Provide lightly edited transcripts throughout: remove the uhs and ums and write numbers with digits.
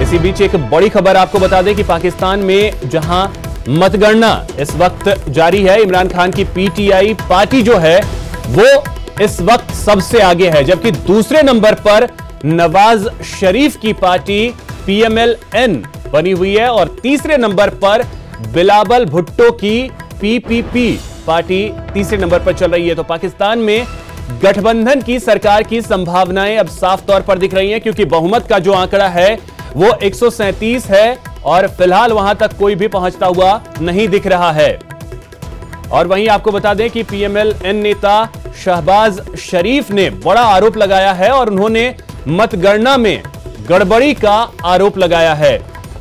इसी बीच एक बड़ी खबर आपको बता दें कि पाकिस्तान में जहां मतगणना इस वक्त जारी है, इमरान खान की पीटीआई पार्टी जो है वो इस वक्त सबसे आगे है, जबकि दूसरे नंबर पर नवाज शरीफ की पार्टी पीएमएल-एन बनी हुई है और तीसरे नंबर पर बिलावल भुट्टो की पीपीपी पार्टी तीसरे नंबर पर चल रही है। तो पाकिस्तान में गठबंधन की सरकार की संभावनाएं अब साफ तौर पर दिख रही हैं, क्योंकि बहुमत का जो आंकड़ा है वो 137 है और फिलहाल वहां तक कोई भी पहुंचता हुआ नहीं दिख रहा है। और वहीं आपको बता दें कि पीएमएल-एन नेता शहबाज शरीफ ने बड़ा आरोप लगाया है और उन्होंने मतगणना में गड़बड़ी का आरोप लगाया है।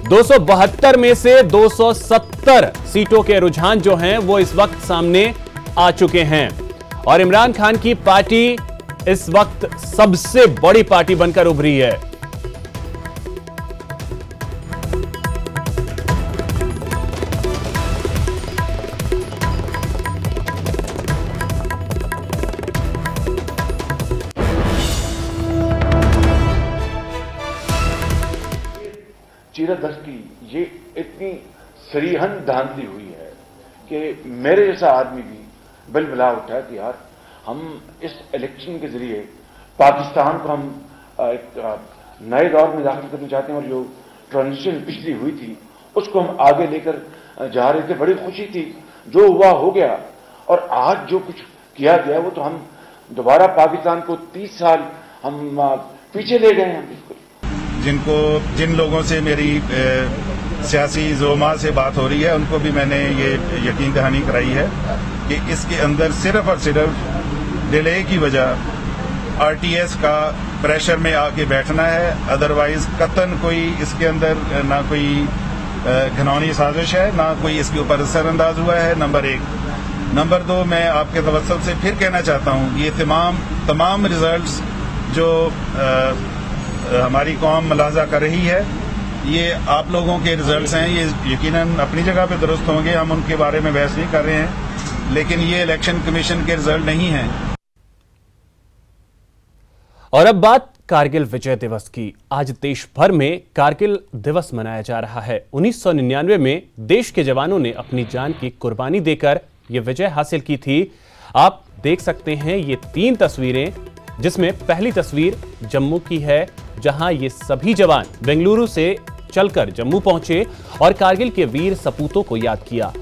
272 में से 270 सीटों के रुझान जो हैं वो इस वक्त सामने आ चुके हैं और इमरान खान की पार्टी इस वक्त सबसे बड़ी पार्टी बनकर उभरी है। चीरा-दर की ये इतनी सरीहन धांधली हुई है कि मेरे जैसा आदमी भी बिलबिला उठा कि यार हम इस इलेक्शन के जरिए पाकिस्तान को हम एक नए दौर में दाखिल करना चाहते हैं और जो ट्रांजिशन पिछली हुई थी उसको हम आगे लेकर जा रहे थे। बड़ी खुशी थी, जो हुआ हो गया और आज जो कुछ किया गया वो तो हम दोबारा पाकिस्तान को 30 साल हम पीछे ले गए हैं। बिल्कुल जिन लोगों से मेरी सियासी जोमा से बात हो रही है उनको भी मैंने ये यकीन दहानी कराई है कि इसके अंदर सिर्फ और सिर्फ डिले की वजह आरटीएस का प्रेशर में आके बैठना है, अदरवाइज कतन कोई इसके अंदर ना कोई घिनौनी साजिश है ना कोई इसके ऊपर असरअंदाज हुआ है। नंबर 1। नंबर 2, मैं आपके तवज्जुह से फिर कहना चाहता हूँ ये तमाम रिजल्ट्स जो हमारी कौम मुलाजा कर रही है ये आप लोगों के रिजल्ट्स हैं, ये यकीनन अपनी जगह पे दुरुस्त होंगे, हम उनके बारे में बहस नहीं कर रहे हैं, लेकिन ये इलेक्शन कमीशन के रिजल्ट नहीं हैं। और अब बात कारगिल विजय दिवस की। आज देश भर में कारगिल दिवस मनाया जा रहा है। 1999 में देश के जवानों ने अपनी जान की कुर्बानी देकर यह विजय हासिल की थी। आप देख सकते हैं ये 3 तस्वीरें, जिसमें पहली तस्वीर जम्मू की है, जहां ये सभी जवान बेंगलुरु से चलकर जम्मू पहुंचे और कारगिल के वीर सपूतों को याद किया।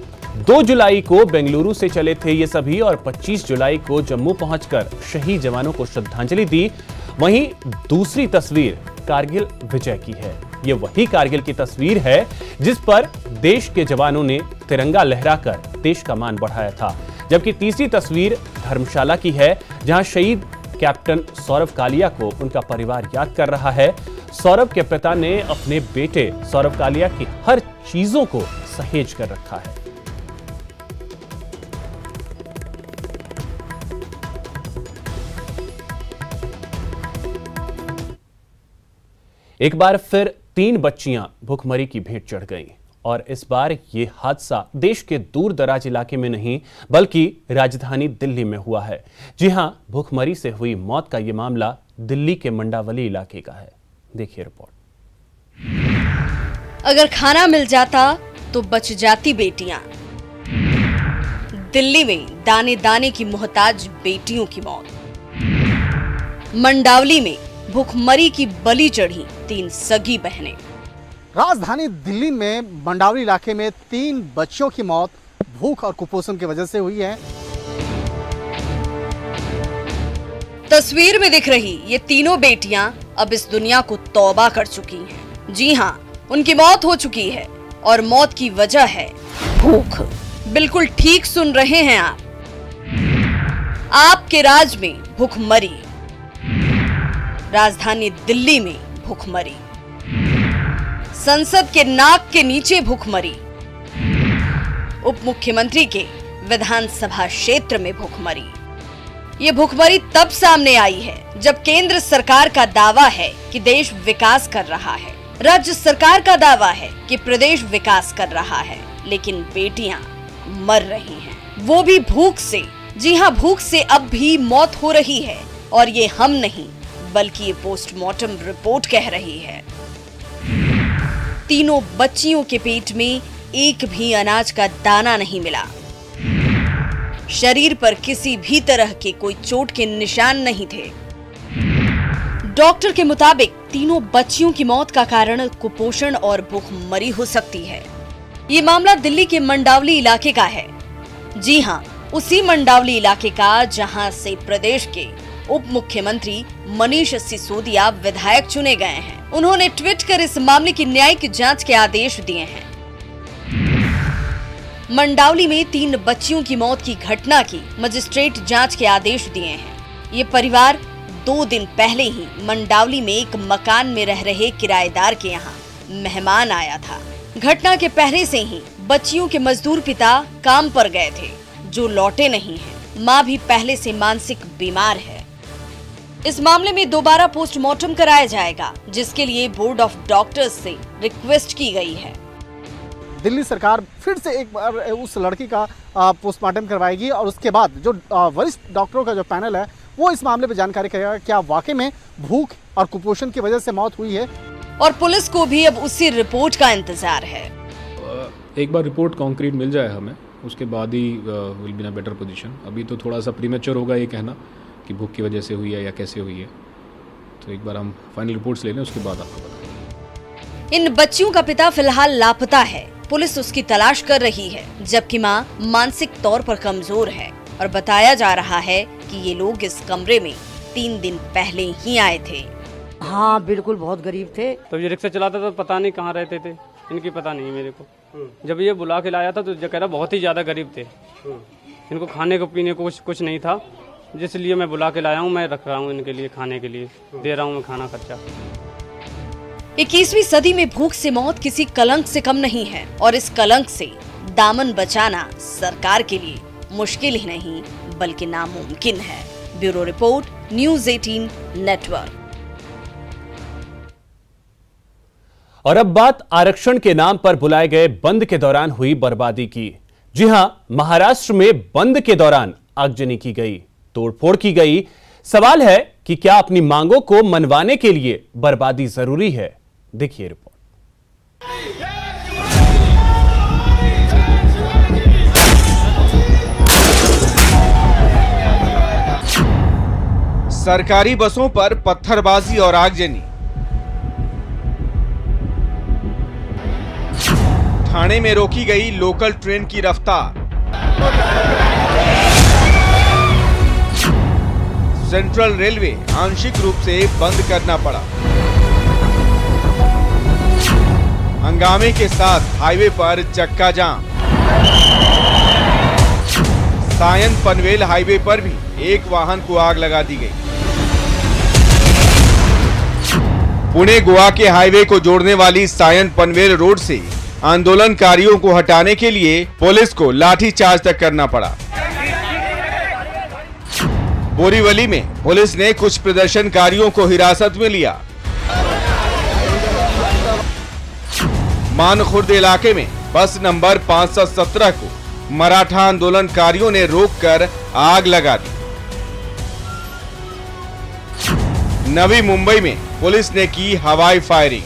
2 जुलाई को बेंगलुरु से चले थे ये सभी और 25 जुलाई को जम्मू पहुंचकर शहीद जवानों को श्रद्धांजलि दी। वहीं दूसरी तस्वीर कारगिल विजय की है। ये वही कारगिल की तस्वीर है जिस पर देश के जवानों ने तिरंगा लहराकर देश का मान बढ़ाया था। जबकि तीसरी तस्वीर धर्मशाला की है, जहां शहीद कैप्टन सौरभ कालिया को उनका परिवार याद कर रहा है। सौरभ के पिता ने अपने बेटे सौरभ कालिया की हर चीजों को सहेज कर रखा है। एक बार फिर 3 बच्चियां भुखमरी की भेंट चढ़ गईं और इस बार ये हादसा देश के दूर दराज इलाके में नहीं बल्कि राजधानी दिल्ली में हुआ है। जी हां, भुखमरी से हुई मौत का यह मामला दिल्ली के मंडावली इलाके का है। देखिए रिपोर्ट। अगर खाना मिल जाता तो बच जाती बेटियां। दिल्ली में दाने दाने की मोहताज बेटियों की मौत। मंडावली में भुखमरी की बलि चढ़ी 3 सगी बहनें। राजधानी दिल्ली में मंडावली इलाके में 3 बच्चियों की मौत भूख और कुपोषण की वजह से हुई है। तस्वीर में दिख रही ये तीनों बेटियां अब इस दुनिया को तौबा कर चुकी हैं। जी हां, उनकी मौत हो चुकी है और मौत की वजह है भूख। बिल्कुल ठीक सुन रहे हैं आप। आपके राज में भुखमरी। राजधानी दिल्ली में भुखमरी। संसद के नाक के नीचे भुखमरी। उप मुख्यमंत्री के विधानसभा क्षेत्र में भुखमरी। ये भुखमरी तब सामने आई है जब केंद्र सरकार का दावा है कि देश विकास कर रहा है, राज्य सरकार का दावा है कि प्रदेश विकास कर रहा है, लेकिन बेटियां मर रही हैं, वो भी भूख से। जी हां, भूख से अब भी मौत हो रही है और ये हम नहीं बल्कि ये पोस्टमार्टम रिपोर्ट कह रही है। तीनों बच्चियों के पेट में एक भी अनाज का दाना नहीं मिला। शरीर पर किसी भी तरह के कोई चोट के निशान नहीं थे। डॉक्टर के मुताबिक तीनों बच्चियों की मौत का कारण कुपोषण और भूखमरी हो सकती है। ये मामला दिल्ली के मंडावली इलाके का है। जी हां, उसी मंडावली इलाके का जहां से प्रदेश के उप मुख्यमंत्री मनीष सिसोदिया विधायक चुने गए हैं। उन्होंने ट्वीट कर इस मामले की न्यायिक जांच के आदेश दिए हैं। मंडावली में 3 बच्चियों की मौत की घटना की मजिस्ट्रेट जांच के आदेश दिए हैं। ये परिवार 2 दिन पहले ही मंडावली में एक मकान में रह रहे किराएदार के यहाँ मेहमान आया था। घटना के पहले से ही बच्चियों के मजदूर पिता काम पर गए थे, जो लौटे नहीं हैं। मां भी पहले से मानसिक बीमार है। इस मामले में दोबारा पोस्टमार्टम कराया जाएगा, जिसके लिए बोर्ड ऑफ डॉक्टर्स से रिक्वेस्ट की गई है। दिल्ली सरकार फिर से एक बार उस लड़की का पोस्टमार्टम करवाएगी और उसके बाद जो वरिष्ठ डॉक्टरों का जो पैनल है वो इस मामले में जानकारी करेगा क्या वाकई में भूख और कुपोषण की वजह से मौत हुई है। और पुलिस को भी अब उसी रिपोर्ट का इंतजार है। एक बार रिपोर्ट कॉन्क्रीट मिल जाए हमें, उसके बाद he will be in a better position. अभी तो थोड़ा सा प्रीमेच्योर होगा ये कहना कि भूख की वजह से हुई है या कैसे हुई है। तो एक बार हम फाइनल रिपोर्ट्स ले लें, उसके बाद आपको बताएंगे। इन बच्चियों का पिता फिलहाल लापता है। पुलिस उसकी तलाश कर रही है, जबकि मां मानसिक तौर पर कमजोर है और बताया जा रहा है कि ये लोग इस कमरे में 3 दिन पहले ही आए थे। हाँ बिल्कुल, बहुत गरीब थे। तो ये रिक्शा चलाता था, पता नहीं कहाँ रहते थे, इनकी पता नहीं मेरे को। जब ये बुला के लाया था तो कह रहा बहुत ही ज्यादा गरीब थे, इनको खाने को पीने को कुछ नहीं था, जिसलिए मैं बुला के लाया हूँ। मैं रख रहा हूँ इनके लिए, खाने के लिए दे रहा हूँ मैं खाना खर्चा। 21वीं सदी में भूख से मौत किसी कलंक से कम नहीं है और इस कलंक से दामन बचाना सरकार के लिए मुश्किल ही नहीं बल्कि नामुमकिन है। Bureau report, news 18 network. और अब बात आरक्षण के नाम पर बुलाए गए बंद के दौरान हुई बर्बादी की। जी हां, महाराष्ट्र में बंद के दौरान आगजनी की गई, तोड़फोड़ की गई। सवाल है कि क्या अपनी मांगों को मनवाने के लिए बर्बादी जरूरी है? देखिए रिपोर्ट। सरकारी बसों पर पत्थरबाजी और आगजनी। ठाणे में रोकी गई लोकल ट्रेन की रफ्तार। सेंट्रल रेलवे आंशिक रूप से बंद करना पड़ा। हंगामे के साथ हाईवे पर चक्का जाम। सायन पनवेल हाईवे पर भी एक वाहन को आग लगा दी गई। पुणे गोवा के हाईवे को जोड़ने वाली सायन पनवेल रोड से आंदोलनकारियों को हटाने के लिए पुलिस को लाठीचार्ज तक करना पड़ा। बोरीवली में पुलिस ने कुछ प्रदर्शनकारियों को हिरासत में लिया। मानखुर्द इलाके में बस नंबर 517 को मराठा आंदोलनकारियों ने रोककर आग लगा दी। नवी मुंबई में पुलिस ने की हवाई फायरिंग।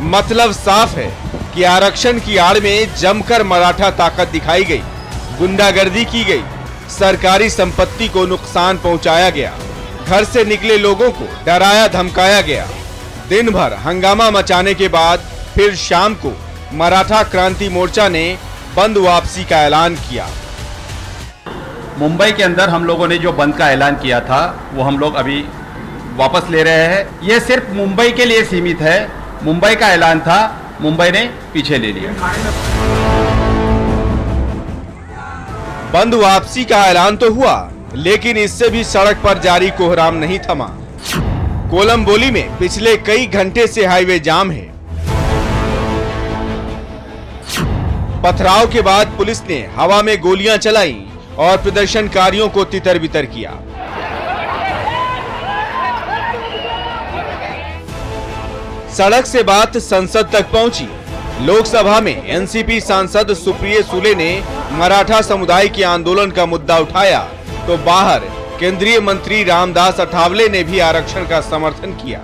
मतलब साफ है कि आरक्षण की आड़ में जमकर मराठा ताकत दिखाई गई, गुंडागर्दी की गई, सरकारी संपत्ति को नुकसान पहुंचाया गया, घर से निकले लोगों को डराया धमकाया गया। दिन भर हंगामा मचाने के बाद फिर शाम को मराठा क्रांति मोर्चा ने बंद वापसी का ऐलान किया। मुंबई के अंदर हम लोगों ने जो बंद का ऐलान किया था वो हम लोग अभी वापस ले रहे हैं। ये सिर्फ मुंबई के लिए सीमित है। मुंबई का ऐलान था, मुंबई ने पीछे ले लिया। बंद वापसी का ऐलान तो हुआ, लेकिन इससे भी सड़क पर जारी कोहराम नहीं थमा। कोलंबोली में पिछले कई घंटे से हाईवे जाम है। पथराव के बाद पुलिस ने हवा में गोलियां चलाई और प्रदर्शनकारियों को तितर बितर किया। सड़क से बात संसद तक पहुंची। लोकसभा में एनसीपी सांसद सुप्रिया सुले ने मराठा समुदाय के आंदोलन का मुद्दा उठाया तो बाहर केंद्रीय मंत्री रामदास अठावले ने भी आरक्षण का समर्थन किया।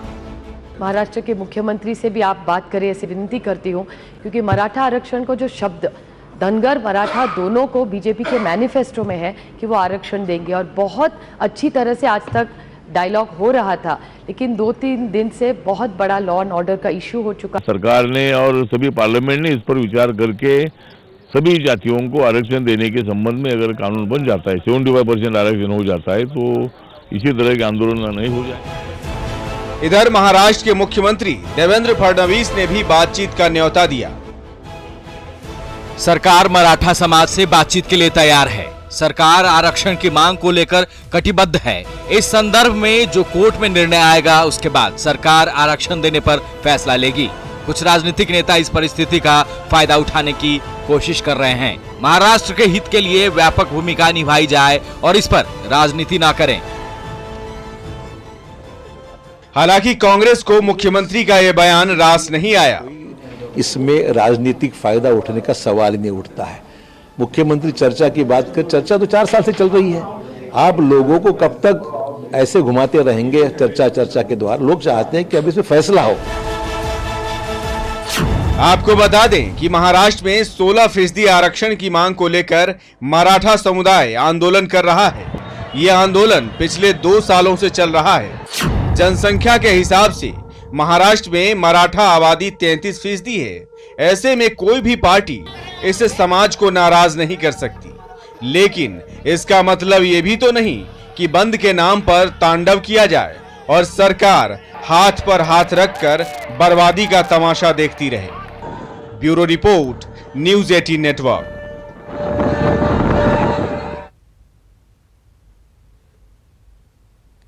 महाराष्ट्र के मुख्यमंत्री से भी आप बात करें, ऐसी विनती करती हूँ, क्योंकि मराठा आरक्षण को जो शब्द धनगर मराठा दोनों को बीजेपी के मैनिफेस्टो में है कि वो आरक्षण देंगे और बहुत अच्छी तरह से आज तक डायलॉग हो रहा था, लेकिन 2-3 दिन से बहुत बड़ा लॉ एंड ऑर्डर का इश्यू हो चुका। सरकार ने और सभी पार्लियामेंट ने इस पर विचार करके सभी जातियों को आरक्षण देने के संबंध में अगर कानून बन जाता है, 75% आरक्षण हो जाता है, तो इसी तरह के आंदोलन नहीं हो जाए। इधर महाराष्ट्र के मुख्यमंत्री देवेंद्र फडणवीस ने भी बातचीत का न्योता दिया। सरकार मराठा समाज से बातचीत के लिए तैयार है। सरकार आरक्षण की मांग को लेकर कटिबद्ध है। इस संदर्भ में जो कोर्ट में निर्णय आएगा उसके बाद सरकार आरक्षण देने पर फैसला लेगी। कुछ राजनीतिक नेता इस परिस्थिति का फायदा उठाने की कोशिश कर रहे हैं। महाराष्ट्र के हित के लिए व्यापक भूमिका निभाई जाए और इस पर राजनीति ना करें। हालांकि कांग्रेस को मुख्यमंत्री का यह बयान रास नहीं आया। इसमें राजनीतिक फायदा उठने का सवाल ही नहीं उठता है। मुख्यमंत्री चर्चा की बात कर, चर्चा तो 4 साल से चल रही है। आप लोगों को कब तक ऐसे घुमाते रहेंगे चर्चा के द्वारा? लोग चाहते हैं कि अब इसमें फैसला हो। आपको बता दें कि महाराष्ट्र में 16% आरक्षण की मांग को लेकर मराठा समुदाय आंदोलन कर रहा है। यह आंदोलन पिछले 2 सालों से चल रहा है। जनसंख्या के हिसाब से महाराष्ट्र में मराठा आबादी 33% है। ऐसे में कोई भी पार्टी इस समाज को नाराज नहीं कर सकती, लेकिन इसका मतलब ये भी तो नहीं कि बंद के नाम पर तांडव किया जाए और सरकार हाथ पर हाथ रखकर बर्बादी का तमाशा देखती रहे। Bureau report, news 18 network.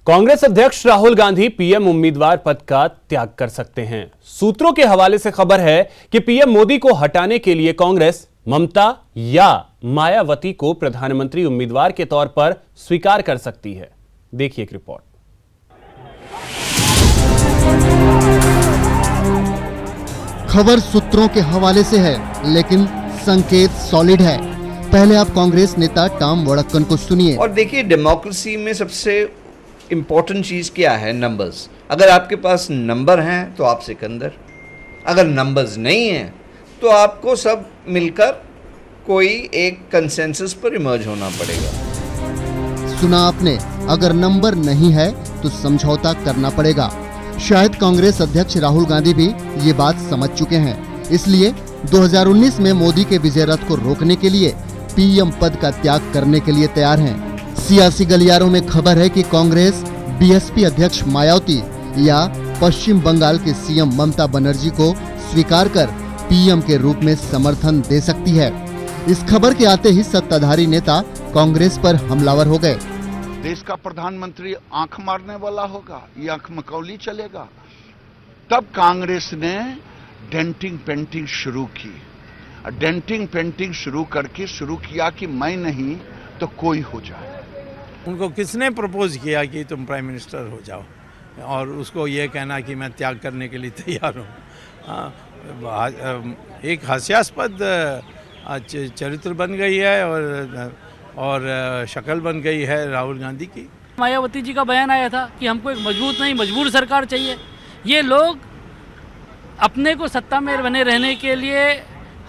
Congress अध्यक्ष राहुल गांधी पीएम उम्मीदवार पद का त्याग कर सकते हैं। सूत्रों के हवाले से खबर है कि पीएम मोदी को हटाने के लिए कांग्रेस ममता या मायावती को प्रधानमंत्री उम्मीदवार के तौर पर स्वीकार कर सकती है। देखिए एक रिपोर्ट। खबर सूत्रों के हवाले से है, लेकिन संकेत सॉलिड है। पहले आप कांग्रेस नेता टॉम वडक्कन को सुनिए। और देखिए, डेमोक्रेसी में सबसे इम्पोर्टेंट चीज क्या है? नंबर्स। अगर आपके पास नंबर हैं तो आप सिकंदर, अगर नंबर्स नहीं हैं तो आपको सब मिलकर कोई एक कंसेंसस पर इमर्ज होना पड़ेगा। सुना आपने, अगर नंबर नहीं है तो समझौता करना पड़ेगा। शायद कांग्रेस अध्यक्ष राहुल गांधी भी ये बात समझ चुके हैं, इसलिए 2019 में मोदी के विजय रथ को रोकने के लिए पीएम पद का त्याग करने के लिए तैयार हैं। सियासी गलियारों में खबर है कि कांग्रेस बीएसपी अध्यक्ष मायावती या पश्चिम बंगाल के सीएम ममता बनर्जी को स्वीकार कर पीएम के रूप में समर्थन दे सकती है। इस खबर के आते ही सत्ताधारी नेता कांग्रेस पर हमलावर हो गए। देश का प्रधानमंत्री आंख मारने वाला होगा, ये आंख मकौली चलेगा। तब कांग्रेस ने डेंटिंग पेंटिंग शुरू की। डेंटिंग पेंटिंग शुरू करके शुरू किया कि मैं नहीं तो कोई हो जाए। उनको किसने प्रपोज किया कि तुम प्राइम मिनिस्टर हो जाओ, और उसको ये कहना कि मैं त्याग करने के लिए तैयार हूँ। एक हास्यास्पद चरित्र बन गई है और शक्ल बन गई है राहुल गांधी की। मायावती जी का बयान आया था कि हमको एक मजबूत नहीं मजबूर सरकार चाहिए। ये लोग अपने को सत्ता में बने रहने के लिए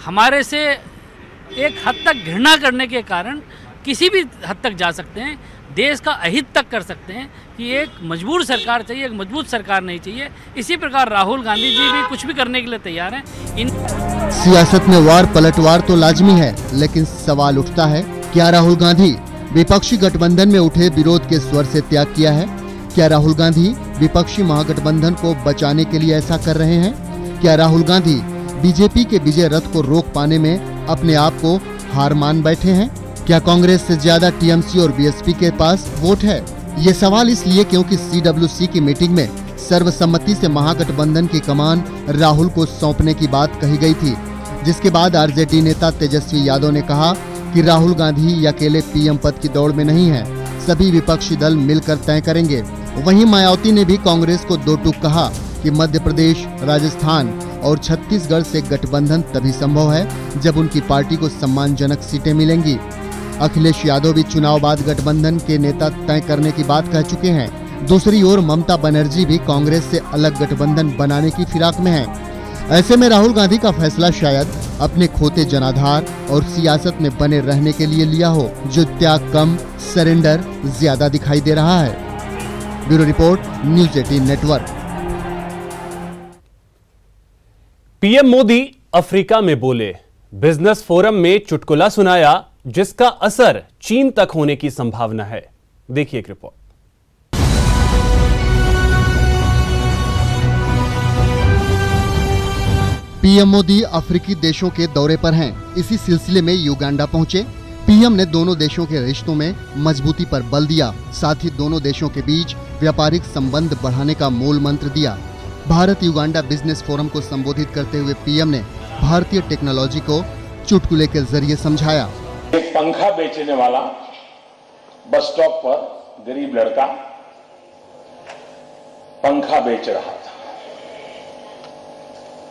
हमारे से एक हद तक घृणा करने के कारण किसी भी हद तक जा सकते हैं, देश का अहित तक कर सकते हैं कि एक मजबूर सरकार चाहिए, एक मजबूत सरकार नहीं चाहिए। इसी प्रकार राहुल गांधी जी भी कुछ भी करने के लिए तैयार हैं। सियासत में वार पलटवार तो लाजमी है, लेकिन सवाल उठता है, क्या राहुल गांधी विपक्षी गठबंधन में उठे विरोध के स्वर से त्याग किया है? क्या राहुल गांधी विपक्षी महागठबंधन को बचाने के लिए ऐसा कर रहे हैं? क्या राहुल गांधी बीजेपी के विजय रथ को रोक पाने में अपने आप को हार मान बैठे हैं? क्या कांग्रेस से ज्यादा टीएमसी और बीएसपी के पास वोट है? ये सवाल इसलिए क्योंकि सीडब्ल्यूसी की मीटिंग में सर्वसम्मति से महागठबंधन की कमान राहुल को सौंपने की बात कही गई थी, जिसके बाद आरजेडी नेता तेजस्वी यादव ने कहा कि राहुल गांधी अकेले पीएम पद की दौड़ में नहीं है, सभी विपक्षी दल मिलकर तय करेंगे। वहीं मायावती ने भी कांग्रेस को दो टूक कहा कि मध्य प्रदेश, राजस्थान और छत्तीसगढ़ से गठबंधन तभी संभव है जब उनकी पार्टी को सम्मानजनक सीटें मिलेंगी। अखिलेश यादव भी चुनाव बाद गठबंधन के नेता तय करने की बात कह चुके हैं। दूसरी ओर ममता बनर्जी भी कांग्रेस से अलग गठबंधन बनाने की फिराक में है। ऐसे में राहुल गांधी का फैसला शायद अपने खोते जनाधार और सियासत में बने रहने के लिए लिया हो, जो त्याग कम सरेंडर ज्यादा दिखाई दे रहा है। Bureau report, news 18 network. PM Modi Africa में बोले, बिजनेस फोरम में चुटकुला सुनाया जिसका असर चीन तक होने की संभावना है। देखिए एक रिपोर्ट। पीएम मोदी अफ्रीकी देशों के दौरे पर हैं। इसी सिलसिले में युगांडा पहुंचे। पीएम ने दोनों देशों के रिश्तों में मजबूती पर बल दिया, साथ ही दोनों देशों के बीच व्यापारिक संबंध बढ़ाने का मूल मंत्र दिया। भारत युगांडा बिजनेस फोरम को संबोधित करते हुए पीएम ने भारतीय टेक्नोलॉजी को चुटकुले के जरिए समझाया। एक पंखा बेचने वाला बस स्टॉप पर गरीब लड़का पंखा बेच रहा था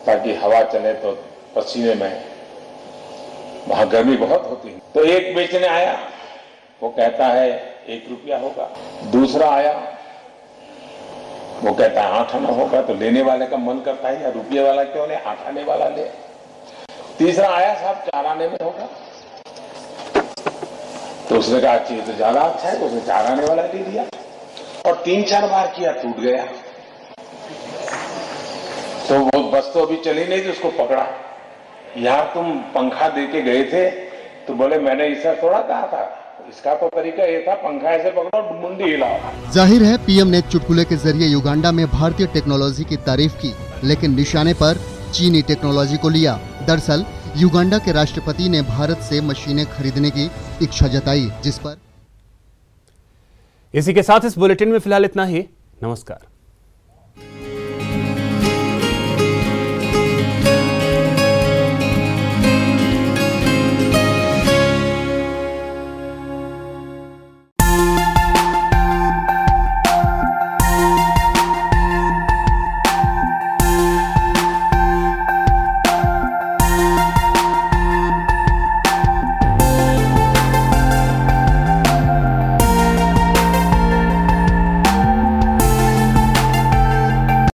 ताकि हवा चले तो पसीने में, वहां गर्मी बहुत होती है। तो एक बेचने आया, वो कहता है 1 रुपया होगा। दूसरा आया, वो कहता है 8 आना होगा। तो लेने वाले का मन करता है यार रुपये वाला क्यों ले, 8 आने वाला ले। तीसरा आया, साहब 4 आने में होगा। तो उसने कहा अच्छी तो ज्यादा अच्छा है, तो उसने 4 आने वाला ले लिया और 3-4 बार किया, टूट गया। तो वो बस तो अभी चली नहीं थी, उसको पकड़ा। यार तुम पंखा दे के गए थे, तो बोले मैंने इसका थोड़ा कहा था, इसका तो तरीका ये था पंखा ऐसे पकड़ो मुंडी हिलाओ। जाहिर है पीएम ने चुटकुले के जरिए युगांडा में भारतीय टेक्नोलॉजी की तारीफ की, लेकिन निशाने पर चीनी टेक्नोलॉजी को लिया। दरअसल युगांडा के राष्ट्रपति ने भारत से मशीनें खरीदने की इच्छा जताई, जिस पर। इसी के साथ इस बुलेटिन में फिलहाल इतना ही। नमस्कार।